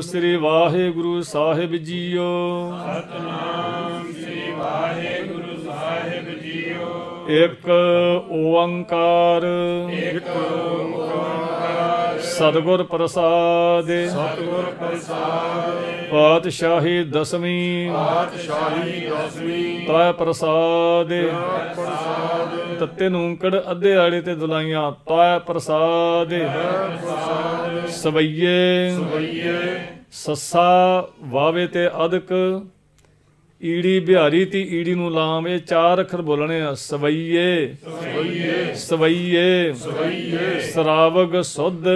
श्री वाहेगुरु साहिब जीओ। सतनाम श्री वाहेगुरु साहिब जीओ। एक ओंकार एक ओंकार सतगुर प्रसाद सतगुर प्रसाद पातशाही दसवीं पातशाही दसवीं तय प्रसाद प्रसाद तत्ते नूंकड़ अद्धे आड़े ते दुलाइयां तय प्रसाद सवैये सवैये सस्सा वावे ते अदक ईड़ी बिहारी ती ईड़ी नू लाम ये चार अखर बोलने आ सवैये सवैये सवैये सवैये सरावग सुध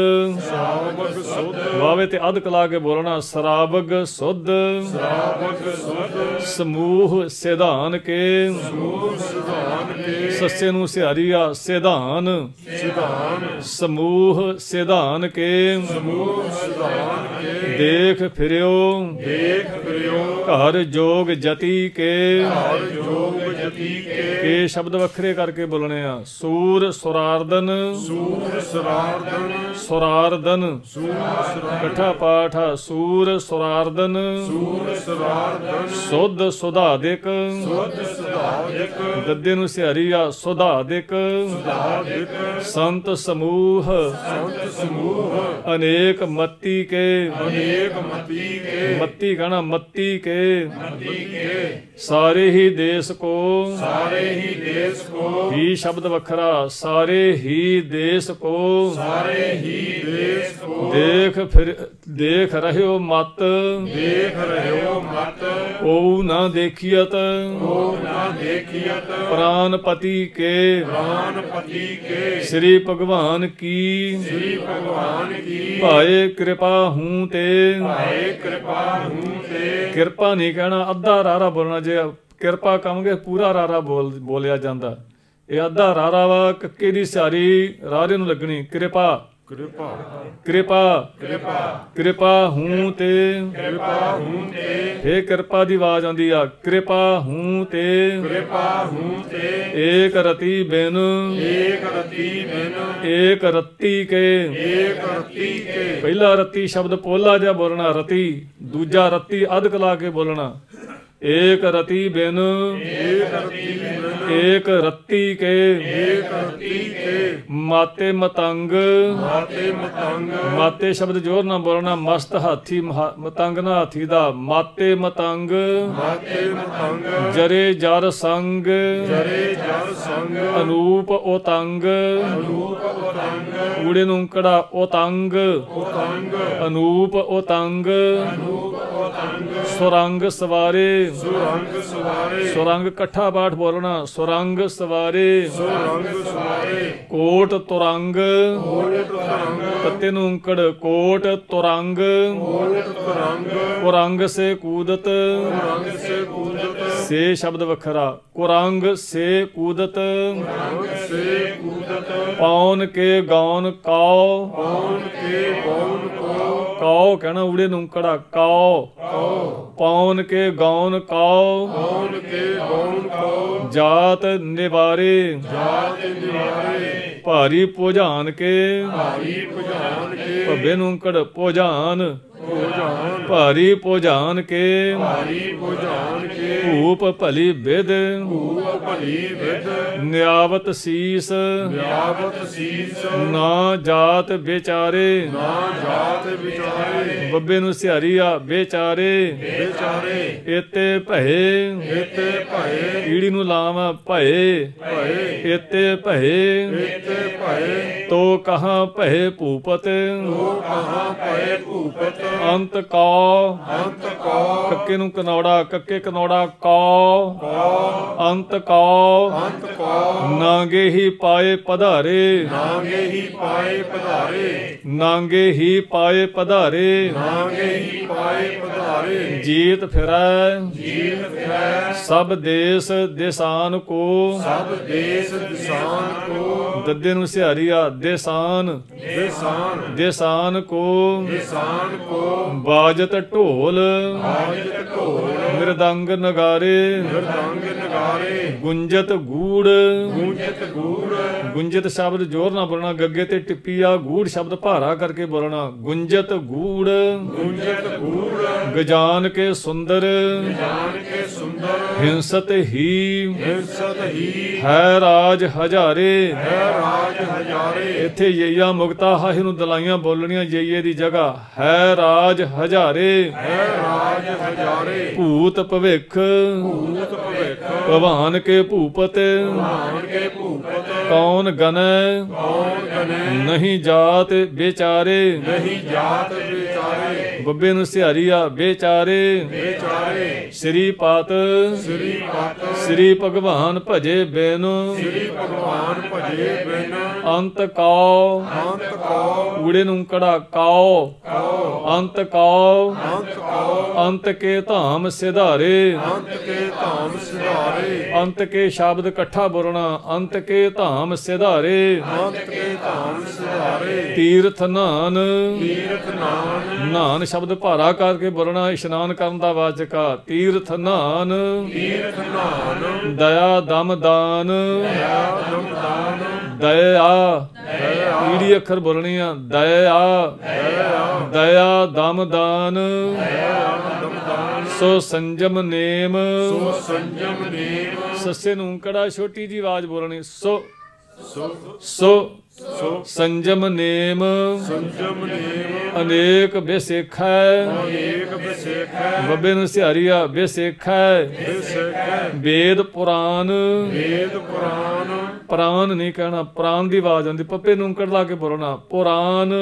श्रावक सुध वावे ते अदक ला के बोलना सरावग सुध श्रावक सुध समूह सिधान के समूह सिधान के सस्से नू सिहारिया सिधान सिधान समूह सिधान के समूह सिधान के देख फिरियो देख प्रियो घर जोग जति के हर योग जति के शब्द वखरे करके बोलने आ सूर सुरार्दन सूर सरार्दन सुरार्दन सूर सरार्दन कठा पाठा सूर सुरार्दन सूर सरार्दन सुध सुधादिक सुध सुधादिक दद्दे नू सिहारिया सुधादिक सुधादिक संत समूह संत समूह अनेक मत्ती के अनेक मति के मत्ती कहना मत्ती के मति के सारे ही देश को सारे ही देश को ही शब्द वखरा सारे ही देश को सारे ही देश को देख फिर देख रहे हो मत देख रहे हो मत को न देखियत को ना देखियत प्राणपति के प्राणपति के श्री भगवान की श्री भगवान की भाए कृपा हूं ते भाए कृपा हूं ते ਕਿਰਪਾ ਨਹੀਂ ਕਹਿਣਾ ਅੱਧਾ ਰਾਰਾ ਬੋਲਣਾ ਜੇ ਕਿਰਪਾ ਕਹਾਂਗੇ ਪੂਰਾ ਰਾਰਾ ਬੋਲਿਆ ਜਾਂਦਾ ਇਹ ਅੱਧਾ ਰਾਰਾ ਵਾ ਕੱਕੇ ਦੀ ਸਿਆਰੀ ਰਾਰੇ ਨੂੰ ਲੱਗਣੀ ਕਿਰਪਾ कृपा ਕਿਰਪਾ कृपा ਕਿਰਪਾ ਹੂੰ ਤੇ कृपा हूं ते ਫੇ ਕਿਰਪਾ ਦੀ ਆਵਾਜ਼ ਆਉਂਦੀ ਆ ਕਿਰਪਾ ਹੂੰ ਤੇ कृपा हूं ते ਏਕ ਰਤੀ ਬਿਨ एक रति बिन ਏਕ ਰੱਤੀ ਕੇ एक रति के ਪਹਿਲਾ ਰੱਤੀ ਸ਼ਬਦ ਪੋਲਾ ਜਿਹਾ ਬੋਲਣਾ ਰਤੀ ਦੂਜਾ ਰੱਤੀ ਅਧਕ ਲਾ ਕੇ ਬੋਲਣਾ ਏਕ ਰਤੀ ਬਿਨ एक रति बिन ਏਕ ਰੱਤੀ ਕੇ एक रति के ਮਾਤੇ ਮਤੰਗ माते मतंग ਮਾਤੇ ਸ਼ਬਦ ਜੋਰ ਨਾਲ ਬੋਲਣਾ ਮਸਤ ਹਾਥੀ ਮਤੰਗ ਨਾ ਹਾਥੀ ਦਾ ਮਾਤੇ ਮਤੰਗ माते मतंग ਜਰੇ ਜਰ ਸੰਗ जरे जर संग ਅਨੂਪ ਓਤੰਗ रूप उतंग ਊੜੇ ਨੂੰ ਕੜਾ ਓਤੰਗ उतंग ਅਨੂਪ ਓਤੰਗ रूप उतंग ਸੁਰੰਗ ਸਵਾਰੇ सुरंग सवारे ਸੁਰੰਗ ਇਕੱਠਾ ਪਾਠ ਬੋਲਣਾ ਸੁਰੰਗ ਸਵਾਰੇ सुरंग सवारे ਕੋਟ ਤੁਰੰਗ कोट तरंग ਤੱਤੇ ਨੂੰ ਕੜ ਕੋਟ ਤੁਰੰਗ कोट तरंग ਕੁਰੰਗ ਸੇ ਕੂਦਤ रंग से कूदत ਸੇ ਸ਼ਬਦ ਵੱਖਰਾ ਕੁਰੰਗ ਸੇ ਕੂਦਤ रंग से कूदत ਪੌਨ ਕੇ ਗੌਨ ਕਾਉ कौन के कौन को ਕਾਉ ਕਹਿਣਾ ਊੜੇ ਨੂੰ ਕੜਾ ਕਾਉ ਪੌਨ ਕੇ ਗੌਨ ਕਾਉ कौन के कौन को ਜਾਤ ਨਿਵਾਰੇ जात निवारे ਭਾਰੀ ਭੁਜਾਨ ਕੇ भारी पुजान के ਭੱਬੇ ਨੂੰ ਕੜ ਭੁਜਾਨ पुजान ਭਾਰੀ ਭੁਜਾਨ ਕੇ भारी पुजान के ਭੂਪ ਭਲੀ ਵਿਦ भूप भली विद ਨਿਆਵਤ ਸੀਸ व्यापत शीस ਨਾ ਜਾਤ ਵਿਚਾਰੇ ना जात विचारे ਬੱਬੇ ਨੂੰ ਸਿਹਾਰੀਆ ਵਿਚਾਰੇ बेचारे ਇਤੇ ਭਏ इते भये ਈੜੀ ਨੂੰ ਲਾਵਾਂ ਭਏ भये ਇਤੇ ਭਏ इते भये ਤੋ ਕਹਾਂ ਭਏ ਭੂਪਤ तो कहाँ भये भूपत ਅੰਤ ਕਉ अंत को ਕੱਕੇ ਨੂੰ ਕਨੌੜਾ ਕੱਕੇ ਕਨੌੜਾ ਕਉ ਅੰਤ ਕਉ अंत को ਨਾਂਗੇ ਹੀ ਪਾਏ ਪਧਾਰੇ नागे ही पाए पधारे ਨਾਂਗੇ ਹੀ ਪਾਏ ਪਧਾਰੇ नागे ही पाए पधारे ਜੀਤ ਫਿਰੈ जीत फिरै ਸਭ ਦੇਸ ਦੇਸਾਨ ਕੋ सब देश दिशान को ਦੱਦੇ ਨੂੰ ਸਿਹਾਰੀਆ ਦੇਸਾਨ देशान ਦੇਸਾਨ ਕੋ दिशान को ਕੋ ਬਾਜਤ ਢੋਲ ਬਾਜਤ ਢੋਲ ਮ੍ਰਿਦੰਗ ਨਗਾਰੇ ਮ੍ਰਿਦੰਗ ਨਗਾਰੇ ਗੁੰਜਤ ਗੂੜ ਗੂੰਜਤ ਗੂੜ ਗੁੰਜਤ ਸ਼ਬਦ ਜ਼ੋਰ ਨਾਲ ਬੋਲਣਾ, ਗੱਗੇ ਤੇ ਟਿੱਪੀ ਆ, ਗੂੜ ਸ਼ਬਦ ਭਾਰਾ ਕਰਕੇ ਬੋਲਣਾ। ਗੁੰਜਤ ਗੂੜ ਗੂੰਜਤ ਗੂੜ ਗਜਾਨ ਕੇ ਸੁੰਦਰ ਜਾਨ ਕੇ ਸੁੰਦਰ ਹਿੰਸਤ ਹੀ ਹਿੰਸਤ ਹੀ ਹੈ ਰਾਜ ਹਜ਼ਾਰੇ। ਹੈ ਰਾਜ ਹਜ਼ਾਰੇ ਇੱਥੇ ਯਈਆ ਮੁਕਤਾ ਹਾਹੇ ਨੂੰ ਦਲਾਈਆਂ ਬੋਲਣੀਆਂ, ਯਈਏ ਦੀ ਜਗ੍ਹਾ ਹੈ ਰਾਜ ਹਜ਼ਾਰੇ। ਹੈ ਰਾਜ ਹਜ਼ਾਰੇ ਭੂਤ ਭਵਿੱਖ ਭੂਤ ਭਵਿੱਖ ਭਵਾਨ ਕੇ ਭੂਪਤ ਭਾਣ ਕੇ ਭੂਪਤ ਕੌਣ ਗਨੈ ਕੌਣ ਗਨੇ ਨਹੀਂ ਜਾਤ ਬੇਚਾਰੇ। ਨਹੀਂ ਜਾਤ ਵਿਚਾਰੇ ਬੱਬੇ ਨੂੰ ਸਿਹਾਰੀਆ ਬੇਚਾਰੇ। ਵਿਚਾਰੇ ਸ੍ਰੀ ਪਾਤ ਸ੍ਰੀ ਪਤ ਸ੍ਰੀ ਭਗਵਾਨ ਭਜੇ ਬਿਨ ਸ੍ਰੀ ਭਗਵਾਨ ਭਜੇ ਬਿਨ ਅੰਤ ਕਉ ਅੰਤ ਕੋ ਊੜੇ ਨੂੰ ਕੜਾ ਕਾਉ ਅੰਤ ਕਉ ਅੰਤ ਕੋ ਅੰਤ ਕੇ ਧਾਮ ਸਿਧਾਰੇ। ਅੰਤ ਕੇ ਧਾਮ ਸਿਧਾਰੇ ਅੰਤ ਕੇ ਸ਼ਬਦ ਇਕੱਠਾ ਬੋਲਣਾ, ਅੰਤ ਕੇ ਧਾਮ ਸਿਧਾਰੇ। ਅੰਤ ਕੇ ਧਾਮ ਸਿਧਾਰੇ ਤੀਰਥ ਨਾਨ ਤੀਰਥ ਨਾਨ ਨਾਨ ਸ਼ਬਦ ਭਾਰਾ ਕਰਕੇ ਬੋਲਣਾ, ਇਸ਼ਨਾਨ ਕਰਨ ਦਾ ਵਾਚਕਾ। ਤੀਰਥ ਨਾਨ ਤੀਰਥ ਨਾਨ ਦਇਆ ਦਮ ਦਾਨ ਦਇਆ ਦਮ ਦਾਨ ਦਇਆ ਈੜੀ ਅੱਖਰ ਬੋਲਣੀ ਆ, ਦਇਆ ਦਇਆ ਦਮ ਦਾਨ ਦਮ ਦਾਨ ਸੋ ਸੰਜਮ ਨੇਮ। ਸੋ ਸੰਜਮ ਨੇਮ ਸੱਸੇ ਨੂੰ ਕੜਾ ਛੋਟੀ ਜੀ ਆਵਾਜ਼ ਬੋਲਣੀ, ਸੋ ਸੋ ਸੋ ਸੋ ਸੰਜਮ ਨੇਮ ਸੰਜਮ ਨੇਮ ਅਨੇਕ ਬੇਸੇਖੈ। ਅਨੇਕ ਬਸੇਖੈ ਬੱਬੇ ਨੂੰ ਸਿਹਾਰੀਆ ਬੇਸੇਖੈ। ਬਸੇਖੈ ਵੇਦ ਪੁਰਾਨ ਵੇਦ ਪੁਰਾਨ ਪ੍ਰਾਨ ਨਹੀਂ ਕਹਿਣਾ, ਪ੍ਰਾਨ ਦੀ ਆਵਾਜ਼ ਆਉਂਦੀ, ਪੱਪੇ ਨੂੰ ਲਾ ਕੇ ਬੋਲਣਾ। ਪੁਰਾਨ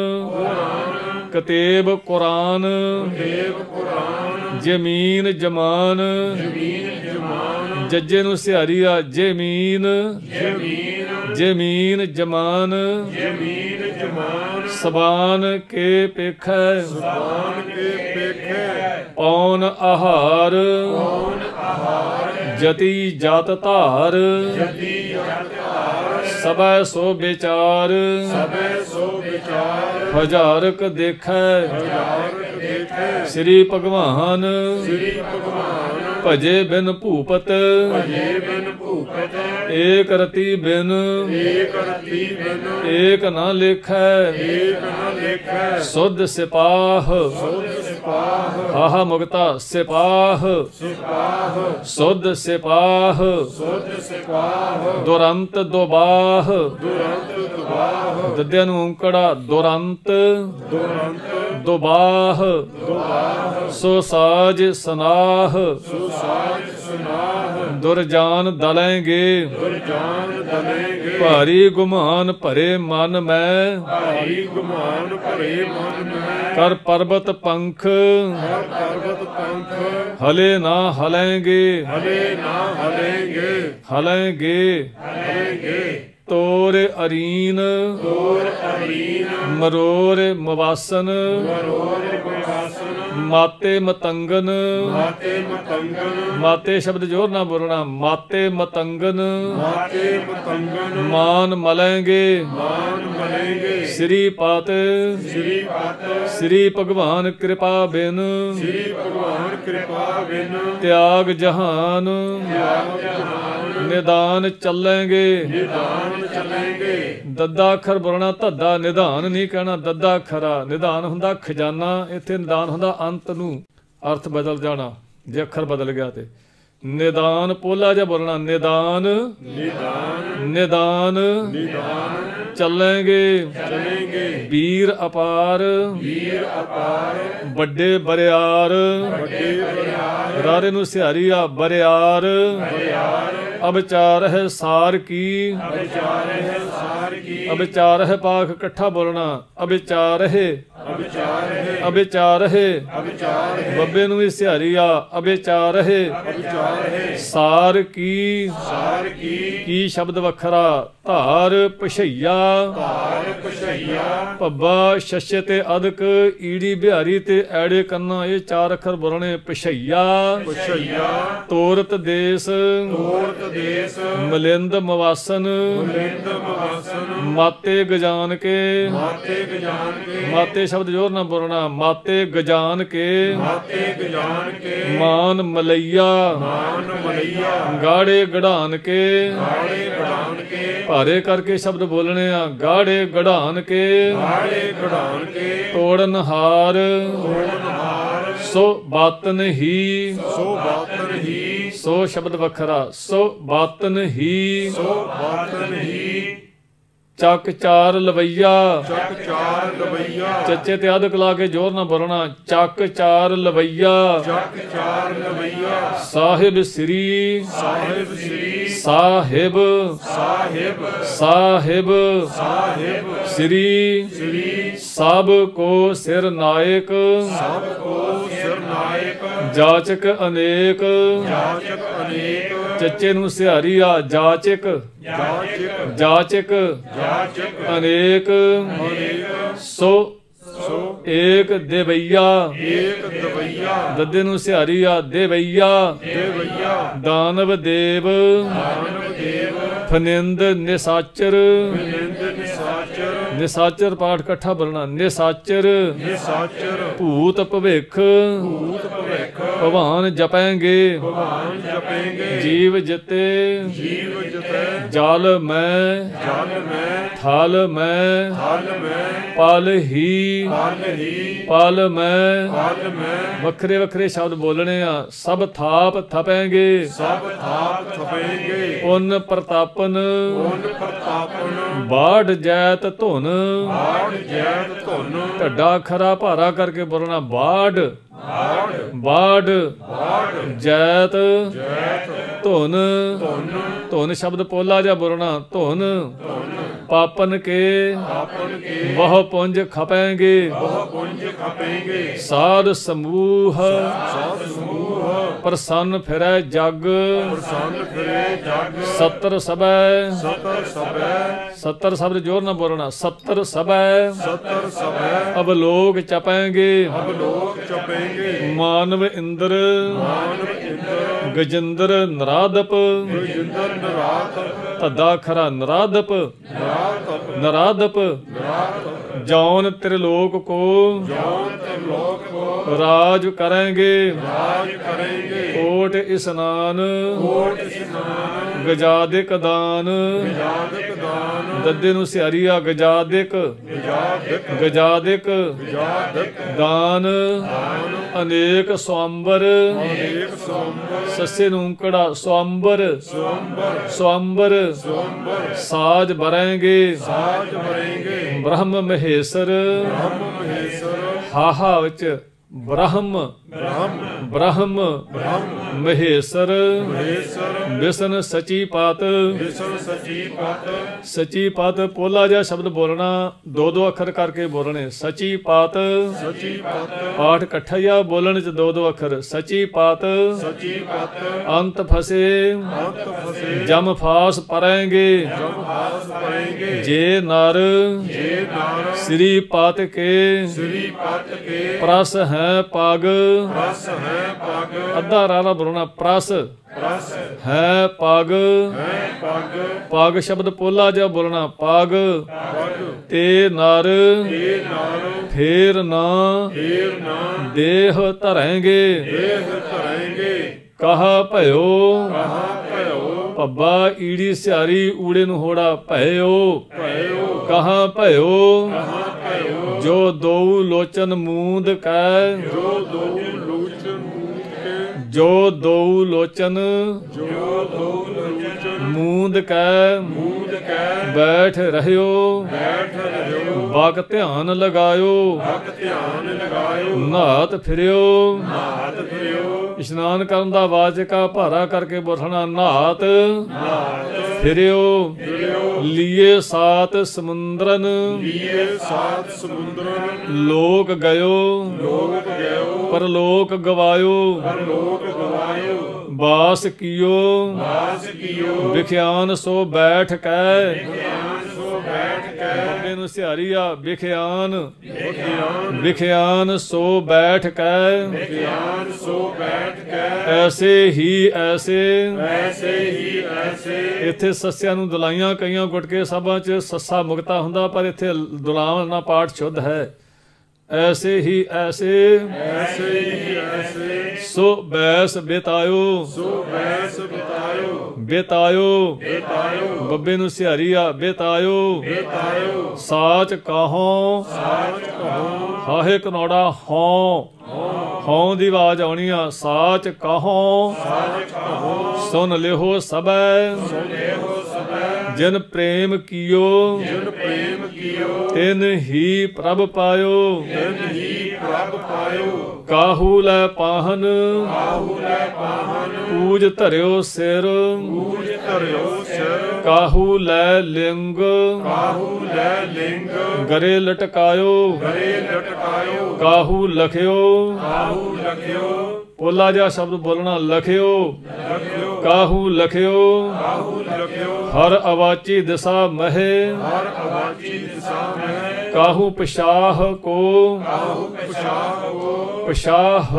ਕਤੇਬ ਕੁਰਾਨ ਦੇਵ ਪੁਰਾਨ ਜ਼ਮੀਨ ਜਮਾਨ ਜ਼ਮੀਨ ਜਮਾਨ ਜੱਜੇ ਨੂੰ ਸਿਹਾਰੀਆ ਜ਼ਮੀਨ ਜ਼ਮੀਨ ਜ਼ਮੀਨ ਜਮਾਨ ਜ਼ਮੀਨ ਜਮਾਨ ਸਬਾਨ ਕੇ ਪੇਖੈ ਬਾਣ ਕੇ ਪੇਖੈ ਪੌਨ ਆਹਾਰ ਕੌਣ ਆਹਾਰ ਜਤੀ ਜਤ ਧਾਰ ਜਤੀ ਜਤਾਰ ਸਭੈ ਸੋ ਵਿਚਾਰ ਸਭੈ ਸੋ ਵਿਚਾਰ ਹਜ਼ਾਰਕ ਦੇਖੈ ਹਜ਼ਾਰਕ ਦੇਖੈ ਸ੍ਰੀ ਭਗਵਾਨ ਸ੍ਰੀ ਭਗਵਾਨ ਭਜੇ ਬਿਨ ਭੂਪਤ ਭਜੇ ਬਿਨ ਭੂਪਤ ਏਕ ਰਤੀ ਬਿਨ ਏਕ ਰਤੀ ਬਿਨ ਏਕ ਨਾ ਲੇਖੈ ਏਕ ਨ ਲੇਖੈ ਸੁਧ ਸਿਪਾਹ ਸੁਧ ਸਿਪਾਹ ਆਹਾ ਮੁਕਤਾ ਸਿਪਾਹ ਸਿਪਾਹ ਸੁਧ ਸਿਪਾਹ ਸੁਧ ਸਿਪਾਹ ਦੁਰੰਤ ਦੁਬਾਹ ਦੁਰੰਤ ਦੁਬਾਹ ਦੱਦਿਆਂ ਨੂੰ ਔਂਕੜਾ ਦੁਰੰਤ ਦੁਰੰਤ ਦੁਬਾਹ ਦੁਬਾਹ ਸੋ ਸਾਜ ਸਨਾਹ ਸੁਸਾਜ ਸੁਨਾਹ ਦੁਰਜਾਨ ਦਲੈਂਗੇ ਦੁਰਜਾਨ ਦਲੇਗੇ ਭਾਰੀ ਗੁਮਾਨ ਭਰੇ ਮਨ ਮੈਂ ਭਾਰੀ ਗੁਮਾਨ ਭਰੇ ਮਨ ਮੈਂ ਕਰ ਪਰਬਤ ਪੰਖ ਹਰ ਪਰਬਤ ਪੰਖ ਹਲੇ ਨਾ ਹਲੈਂਗੇ ਹਲੇ ਨਾ ਹਲੇਗੇ ਹਲੈਂਗੇ ਹਲੇਗੇ ਤੋਰ ਅਰੀਨ ਤੋਰ ਅਰੀਨ ਮਰੋਰ ਮਵਾਸਨ ਮਰੋਰ ਵਿਵਾਸਨ ਮਾਤੇ ਮਤੰਗਨ ਮਾਤੇ ਮਤੰਗਨ ਮਾਤੇ ਸ਼ਬਦ ਜ਼ੋਰ ਨਾਲ ਬੋਲਣਾ, ਮਾਤੇ ਮਤੰਗਨ ਮਾਤੇ ਮਤੰਗਨ ਮਾਨ ਮਲੈਂਗੇ ਮਾਨ ਮਲੇਗੇ ਸ੍ਰੀ ਪਤ ਸ੍ਰੀ ਪਤ ਸ੍ਰੀ ਭਗਵਾਨ ਕਿਰਪਾ ਬਿਨ ਸ੍ਰੀ ਭਗਵਾਨ ਕਿਰਪਾ ਬਿਨ ਤਿਆਗ ਜਹਾਨ ਤਿਆਗ ਜਹਾਨ ਨਿਦਾਨ ਚੱਲੈਂਗੇ ਨਿਦਾਨ ਚਲੇਗੇ ਦੱਦਾ ਅੱਖਰ ਬੋਲਣਾ, ਧੱਦਾ ਨਿਧਾਨ ਨਹੀਂ ਕਹਿਣਾ, ਦੱਦਾ ਖਰਾ ਨਿਧਾਨ ਹੁੰਦਾ ਖਜ਼ਾਨਾ, ਇੱਥੇ ਨਿਦਾਨ ਹੁੰਦਾ ਅੰਤ ਨੂੰ ਅਰਥ ਬਦਲ ਜਾਣਾ ਜੇ ਅੱਖਰ ਬਦਲ ਗਿਆ ਤੇ। ਨਿਦਾਨ ਪੋਲਾ ਜਿਹਾ ਬੋਲਣਾ, ਨਿਦਾਨ ਨਿਦਾਨ ਨਿਦਾਨ ਨਿਦਾਨ ਚੱਲੈਂਗੇ ਚਲੇਗੇ ਵੀਰ ਅਪਾਰ ਵੀਰ ਅਪਾਰ ਵੱਡੇ ਬਰਿਆਰ ਵੱਡੇ ਬਰਿਆਰ ਰਾਰੇ ਨੂੰ ਸਿਹਾਰੀਆ ਬਰਿਆਰ ਬਰਿਆਰ ਅਬਚਾਰ ਹੈ ਸਾਰ ਕੀ ਵਿਚਾਰ ਹੈ ਸਾਰ ਕੀ ਅਬਚਾਰ ਹੈ ਪਾਖ ਇਕੱਠਾ ਬੋਲਣਾ, ਅਬਚਾਰ ਹੈ ਵਿਚਾਰ ਹੈ ਅਬਚਾਰ ਹੈ ਵਿਚਾਰ ਹੈ ਬੱਬੇ ਨੂੰ ਵੀ ਸਿਹਾਰੀਆ ਅਬਚਾਰ ਹੈ ਵਿਚਾਰ ਹੈ ਸਾਰ ਕੀ ਸਾਰ ਕੀ ਸ਼ਬਦ ਵੱਖਰਾ, ਧਾਰ ਪਛਈਆ ਧਾਰ ਪਛਈਆ ਭੱਬਾ ਛੱਛੇ ਤੇ ਅਦਕ ਈੜੀ ਬਿਹਾਰੀ ਤੇ ਐੜੇ ਕੰਨਾ, ਇਹ ਚਾਰ ਅੱਖਰ ਬੋਲਣੇ। ਪਛਈਆ ਪਛਈਆ ਤੋਰਤ ਦੇਸ ਤੋਰਤ ਦੇਸ ਮਲਿੰਦ ਮਵਾਸਨ ਲਿੰਦ ਮਵਾਸਨ ਮਾਤੇ ਗਜਾਨ ਕੇ ਮਾਤੇ ਗਜਾਨ ਕੇ ਮਾਤੇ ਸ਼ਬਦ ਜੋਰ ਨਾ ਬੋਲਣਾ। ਮਾਤੇ ਗਜਾਨ ਕੇ ਮਾਤੇ ਗਜਾਨ ਕੇ ਮਾਨ ਮਲਈਆ ਮਾਨ ਮਲਈਆ ਗਾੜੇ ਗੜਾਨ ਕੇ ਗਾੜੇ ਗੜਾਨ ਕੇ ਭਾਰੇ ਕਰਕੇ ਸ਼ਬਦ ਬੋਲਣੇ ਆ। ਗਾੜੇ ਗੜਾਨ ਕੇ ਗਾੜੇ ਗੜਾਨ ਕੇ ਤੋੜਨ ਹਾਰ ਤੋੜਨਹਾਰ ਸੋ ਬਾਤਨ ਹੀ ਸੋ ਬਾਤਨ ਹੀ ਸੋ ਸ਼ਬਦ ਵੱਖਰਾ। ਸੋ ਬਾਤਨ ਹੀ ਸੋ ਬਾਤਨ ਹੀ ਚੱਕ ਚਾਰ ਲਵਈਆ ਚੱਕ ਚਾਰ ਲਵਈਆ ਚੱਚੇ ਤੇ ਅਧਕ ਲਾ ਕੇ ਜ਼ੋਰ ਨਾਲ ਬੋਲਣਾ। ਚੱਕ ਚਾਰ ਲਵਈਆ ਚੱਕ ਚਾਰ ਲਵਈਆ ਸਾਹਿਬ ਸ੍ਰੀ ਸਾਹਿਬ ਸ੍ਰੀ ਸਾਹਿਬ ਸਾਹਿਬ ਸਾਹਿਬ ਸਾਹਿਬ ਸ੍ਰੀ ਸ੍ਰੀ ਸਭ ਕੋ ਸਿਰ ਨਾਇਕ ਸਭ ਕੋ ਸਿਰ ਨਾਇਕ ਜਾਚਕ ਅਨੇਕ ਜਾਚਕ ਅਨੇਕ ਚੱਚੇ ਨੂੰ ਸਿਹਾਰੀ ਆ। ਜਾਚਕ ਜਾਚਕ ਜਾਚਕ ਜਾਚਕ ਅਨੇਕ ਅਨੇਕ ਸੋ ਸੋ ਏਕ ਦੇਵਈਆ ਏਕ ਦਵਈਆ ਦੱਦੇ ਨੂੰ ਸਿਹਾਰੀ ਆ। ਦੇਵਈਆ ਦੇਵਈਆ ਦਾਨਵ ਦੇਵ ਮਾਨਵ ਦੇਵ ਫਨਿੰਦ ਨਿਸਾਚਰ ਨਿੰਦ ਨਿਸਾਚਰ ਨਿਸਾਚਰ ਪਾਠ ਇਕੱਠਾ ਬੋਲਣਾ। ਨਿਸਾਚਰ ਨਿਸਾਚਰ ਭੂਤ ਭਵਿੱਖ ਭੂਤ ਭਵਿੱਖ ਭਗਵਾਨ ਜਪੈਂਗੇ ਭਗਵਾਨ ਜਪੇਂਗੇ ਜੀਵ ਜਿਤੇ ਜੀਵ ਜਤੈ ਜਲ ਮੈਂ ਜਲ ਮੈਂ ਥਲ ਮੈਂ ਹਲ ਮੈਂ ਪਲ ਹੀ ਹਲ ਹੀ ਪਲ ਮੈਂ ਹਲ ਮੈਂ ਵੱਖਰੇ ਵੱਖਰੇ ਸ਼ਬਦ ਬੋਲਣੇ ਆ। ਸਭ ਥਾਪ ਥਪੈਂਗੇ ਸਭ ਥਾਪ ਥਪੇਂਗੇ ਪੁੰਨ ਪ੍ਰਤਾਪਨ ਪੁੰਨ ਪ੍ਰਤਾਪਨ ਬਾੜ ਜੈਤ ਧੁਨ ਬਾੜ ਜੈਤ ਧੁਨ ਢੱਡਾ ਖਰਾ ਭਾਰਾ ਕਰਕੇ ਬੋਲਣਾ। ਬਾੜ ਬਾੜ ਬਾੜ ਬਾੜ ਜੈਤ ਜੈਤ ਧੁਨ ਧੁਨ ਧੁਨ ਸ਼ਬਦ ਪੋਲਾ ਜਾ ਬੋਲਣਾ। ਧੁਨ ਪਾਪਨ ਕੇ ਆਪਨ ਕੇ ਬਹੁ ਪੁੰਜ ਖਪੈਂਗੇ ਬਹੁ ਪੁੰਜ ਖਪੇਂਗੇ ਸਾਧ ਸਮੂਹ ਸਾਧ ਸਮੂਹ ਪ੍ਰਸੰਨ ਫਿਰੈ ਜਗ ਪ੍ਰਸੰਨ ਫਿਰੇ ਜਗ 70 ਸਭੈ ਸਤਰ ਸਭੈ 70 ਸ਼ਬਦ ਜੋਰ ਨਾਲ ਬੋਲਣਾ। 70 ਸਭੈ ਸਤਰ ਸਭੈ ਅਵਲੋਕ ਚਪੈਂਗੇ ਅਬ ਲੋਕ ਚਪੇਂਗੇ ਮਾਨਵ ਇੰਦਰ ਮਾਨਵ ਇੰਦਰ ਗਜਿੰਦਰ ਨਰਾਦਪ ਜਿੰਦਰ ਨਰਾਤ ਧੱਦਾ ਖਰਾ ਨਰਾਦਪ ਨਰਾਤ ਨਰਾਦਪ ਨਰਾਤ ਜੌਨ ਤ੍ਰਿਲੋਕ ਕੋ ਜੌਨ ਤੇ ਲੋਕ ਕੋ ਰਾਜ ਕਰਾਂਗੇ ਰਾਜ ਕरेंगे ਕੋਟ ਇਸਨਾਨ ਕੋਟ ਇਸਨਾਨ ਗਜਾਦਿਕ ਦਾਨ ਜਾਦਕ ਦਾਨ ਦੱਦੇ ਨੂੰ ਸਿਹਾਰੀ ਆ। ਗਜਾਦਿਕ ਜਾਦਕ ਗਜਾਦਿਕ ਜਾਦਕ ਦਾਨ ਅਨੇਕ ਸਵੰਬਰ ਅਨੇਕ ਸੋਮਬਰ ਸੱਸੇ ਨੂੰ ਕੜਾ ਸਵੰਬਰ ਸੋਮਬਰ ਸਵੰਬਰ ਸੋਮਬਰ ਸਾਜ ਬਰਾਂਗੇ ਸਾਜ ਭਰेंगे ਬ੍ਰਹਮ ਮਹੇਸ਼ਰ ਬ੍ਰਹਮ ਮਹੇਸ਼ਰ ਹਾਹਾ ਵਿੱਚ ਬ੍ਰਹਮ ਬ੍ਰਹਮ ਬ੍ਰਹਮ ਬ੍ਰਹਮ ਮਹੇਸ਼ਰ ਮਹੇਸ਼ਰ ਵਿਸ਼ਨ ਸਚੀ ਪਤ ਵਿਸ਼ਨ ਸਚੀ ਪਤ ਸਚੀ ਪਤ ਪੋਲਾ ਜਿਹਾ ਸ਼ਬਦ ਬੋਲਣਾ। ਦੋ ਦੋ ਅੱਖਰ ਕਰਕੇ ਬੋਲਣੇ। ਸਚੀ ਪਤ ਸਚੀ ਪਤ ਪਾਠ ਇਕੱਠਾ ਹੀ ਆ ਬੋਲਣ ਚ ਦੋ ਦੋ ਅੱਖਰ। ਸਚੀ ਪਤ ਸਚੀ ਪਤ ਅੰਤ ਫਸੇ ਅੰਤ ਫਸੇ ਜਮ ਫਾਸ ਪਰਾਂਗੇ ਜਮ ਹਾਸ ਪਰेंगे ਜੇ ਨਰ ਜੇ ਨਾਰ ਸ੍ਰੀ ਪਤ ਕੇ ਸ੍ਰੀ ਪਤ ਕੇ ਪ੍ਰਸ ਹੈ ਪਗ ਰਸ ਹੈ ਪਗ ਅੱਧਾ ਰਾਰਾ ਬੋਲਣਾ। ਪ੍ਰਸ ਰਸ ਹੈ ਪਗ ਹੈ ਪਗ ਪਗ ਸ਼ਬਦ ਪੋਲਾ ਜਿਹਾ ਬੋਲਣਾ। ਪਗ ਪਗ ਤੇ ਨਰ ਤੇ ਨਾਰ ਫੇਰ ਨਾ ਫੇਰ ਨਾ ਦੇਹ ਧਰੈਂਗੇ ਦੇਹ ਧਰेंगे ਕਹਾ ਭਇਓ ਕਹਾ ਭਇਓ ਪੱਬਾ ਈੜੀ ਸਿਹਾਰੀ ਊੜੇ ਨੂੰ ਹੋੜਾ ਭਇਓ ਭਇਓ ਕਹਾ ਭਇਓ ਕਹਾ ਭਇਓ ਜੋ ਦੋ ਲੋਚਨ ਮੂੰਦ ਕੈ ਜੋ ਦੋ ਲੋਚਨ ਮੂੰਦ ਕੇ ਜੋ ਦੋ ਲੋਚਨ ਜੋ ਦੋ ਲੋਚਨ ਮੂੰਦ ਕੈ ਮੂੰਦ ਕੈ ਬੈਠ ਰਹਿਓ ਬੈਠ ਰਹਿਓ ਬਕ ਧਿਆਨ ਲਗਾਇਓ ਹਕ ਧਿਆਨ ਲਗਾਇਓ ਨਹਾਤ ਫਿਰਿਓ ਨਾਤ ਫਿਰਿਓ ਇਸ਼ਨਾਨ ਕਰਨ ਦਾ ਵਾਚਕਾ ਭਾਰਾ ਕਰਕੇ ਬੋਲਣਾ। ਨਹਾਤ ਨਾਤ ਫਿਰਿਓ ਫਿਰਿਓ ਲੀਏ ਸਾਤ ਸਮੁੰਦਰਨ ਲੀਏ ਸਾਤ ਸਮੁੰਦਰਨ ਲੋਕ ਗਇਓ ਲੋਕ ਗਇਓ ਪਰਲੋਕ ਗਵਾਇਓ ਪਰ ਲੋਕ ਗਵਾਇਓ ਬਾਸ ਕੀਓ ਵਾਸ ਕੀਓ ਵਿਖਿਆਨ ਸੋ ਬੈਠ ਕੈ ਗਿਆਨ ਸੋ ਬੈਠ ਕੈ ਬੰਦੇ ਨੂੰ ਸਿਹਾਰੀ ਆ। ਵਿਖਿਆਨ ਗਿਆਨ ਵਿਖਿਆਨ ਸੋ ਬੈਠ ਕੈ ਗਿਆਨ ਸੋ ਬੈਠ ਕੈ ਐਸੇ ਹੀ ਐਸੇ ਐਸੇ ਹੀ ਐਸੇ ਇੱਥੇ ਸੱਸਿਆਂ ਨੂੰ ਦੁਲਾਈਆਂ ਕਈਆਂ ਗੁਟਕੇ ਸਭਾ 'ਚ ਸੱਸਾ ਮੁਕਤਾ ਹੁੰਦਾ ਪਰ ਇੱਥੇ ਦੁਲਾਵਾਂ ਦਾ ਪਾਠ ਸ਼ੁੱਧ ਹੈ। ऐसे ही ऐसे ऐसे ही ऐसे सो बैस बितायो ਸੋ ਬੈਸ ਬਿਤਾਇਓ ਬਿਤਾयो ਬਿਤਾਇਓ ਬੱਬੇ ਨੂੰ ਸਿਹਾਰੀ ਆ ਬਿਤਾयो ਬਿਤਾਇਓ ਸਾਚ ਕਾਹੋਂ ਸਾਚ ਕਹੋ ਹਾਹੇ ਕਨੌੜਾ ਹਉ ਹਉ ਦੀ ਆਵਾਜ਼ ਆਉਣੀ ਆ ਸਾਚ ਕਾਹੋਂ ਸਾਚ ਕਹੋ ਸੁਨ ਲਿਹੋ ਸਬੈ ਸੁਨੇਹੋ ਸਭੈ ਜਿਨ ਪ੍ਰੇਮ ਕੀਓ ਜਿਨ ਪ੍ਰੇਮ ਕੀਓ ਤਿਨ ਹੀ ਪ੍ਰਭ ਪਾਇਓ ਤਿਨ ਹੀ ਪ੍ਰਭ ਪਾਇਓ ਕਾਹੂ ਲੈ ਪਾਹਨ ਕਾਹੂ ਲੈ ਪਾਹਨ ਪੂਜ ਧਰਿਓ ਸਿਰ ਪੂਜ ਧਰਿਓ ਸਿਰ ਕਾਹੂ ਲੈ ਲਿੰਗ ਕਾਹੂ ਲੈ ਲਿੰਗ ਗਰੇ ਲਟਕਾਇਓ ਗਰੇ ਲਟਕਾਇਓ ਕਾਹੂ ਲਖਿਓ ਕਾਹੂ ਲਖਿਓ ਪੋਲਾ ਜਿਹਾ ਸ਼ਬਦ ਬੋਲਣਾ ਲਖਿਓ ਲਖਿਓ ਕਾਹੂ ਲਖਿਓ ਕਾਹੂ ਲਖਿਓ ਹਰ ਅਵਾਚੀ ਦਿਸ਼ਾ ਮਹਿ ਹਰ ਅਵਾਚੀ ਦਿਸ਼ਾ ਮੈਂ ਕਾਹੂ ਪਸ਼ਾਹ ਕੋ ਕਾਹੂ ਪਛਾਹ ਕੋ ਪਸ਼ਾਹ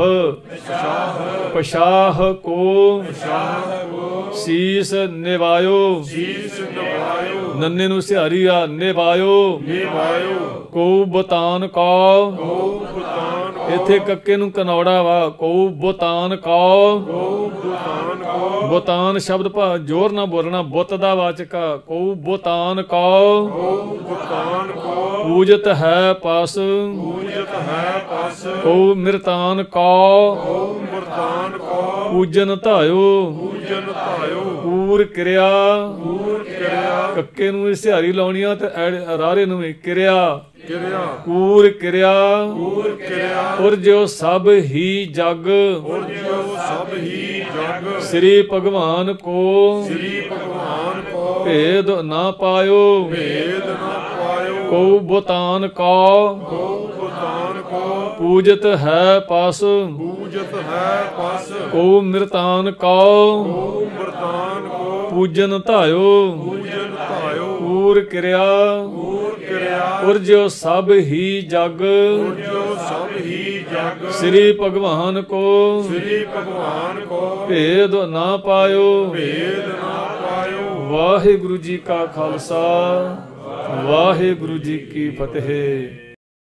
ਪਸ਼ਾਹ ਕੋ ਪਛਾਹ ਕੋ ਸੀਸ ਨਿਵਾਇਓ ਸੀਸ ਨਵਾਇਓ ਨੰਨੇ ਨੂੰ ਸਿਹਾਰੀ ਆ ਨਿਵਾਇਓ ਨਿਵਾਇਓ ਕੋ ਬਤਾਨ ਕਾ ਕੋ ਬੁਤਾਨ ਇੱਥੇ ਕੱਕੇ ਨੂੰ ਕਨੌੜਾ ਵਾ ਕੋ ਬਤਾਨ ਕਾ ਕੋ ਬੁਤਾਨ ਕੋ ਬਤਾਨ ਸ਼ਬਦ ਭਾ ਜ਼ੋਰ ਨਾ ਬੋਲਣਾ ਬੁੱਤ ਦਾ ਵਾਚਕ ਆ ਕੋ ਬਤਾਨ ਕਾ ਕੋ ਬੁਤਾਨ ਕੋ ਪੂਜਤ ਹੈ ਪਸ ਪੂਜਤ ਹੈ ਪਸ ਕੋ ਮਿਰਤਾਨ ਕਾ ਕੋ ਮੁਰਤਾਨ ਕੋ ਪੂਜਨ ਧਾਇਓ ਪੂਜਨ ਧਾਇਓ ਪੂਰ ਕਿਰਿਆ ਪੂਰ ਕਿਰਿਆ ਕੱਕੇ ਨੂੰ ਵੀ ਸਿਹਾਰੀ ਲਾਉਣੀ ਆ ਤੇ ਰਾਰੇ ਨੂੰ ਵੀ ਕਿਰਿਆ ਕਿਰਿਆ ਪੂਰ ਕਿਰਿਆ ਪੂਰ ਕਿਰਿਆ ਔਰ ਜੋ ਸਭ ਹੀ ਜਗ ਔਰ ਜੋ ਸਭ ਹੀ ਜਗ ਸ੍ਰੀ ਭਗਵਾਨ ਕੋ ਸ੍ਰੀ ਭਗਵਾਨ ਕੋ ਭੇਦ ਨਾ ਪਾਇਓ ਭੇਦ ਨਾ ਪਾਇਓ ਕੋ ਬਤਾਨ ਕਾ ਕੋ ਬੁਤਾਨ ਕੋ ਪੂਜਤ ਹੈ ਪਸ ਪੂਜਤ ਹੈ ਪਸ ਕੋ ਮਿਰਤਾਨ ਕਾ ਕੋ ਮੁਰਤਾਨ ਕੋ ਪੂਜਨ ਧਾਇਓ ਪੂਜਨ ਧਾਇਓ ਪੂਰ ਕਿਰਿਆ ਪੂਰ ਕਿਰਿਆ ਔਰ ਜੋ ਸਭ ਹੀ ਜਗ ਔਰ ਜੋ ਸਭ ਹੀ ਜਗ ਸ੍ਰੀ ਭਗਵਾਨ ਕੋ ਸ੍ਰੀ ਭਗਵਾਨ ਕੋ ਭੇਦ ਨਾ ਪਾਇਓ ਭੇਦ ਨਾ ਪਾਇਓ ਵਾਹਿਗੁਰੂ ਜੀ ਕਾ ਖਾਲਸਾ ਵਾਹਿਗੁਰੂ ਜੀ ਕੀ ਫਤਿਹ।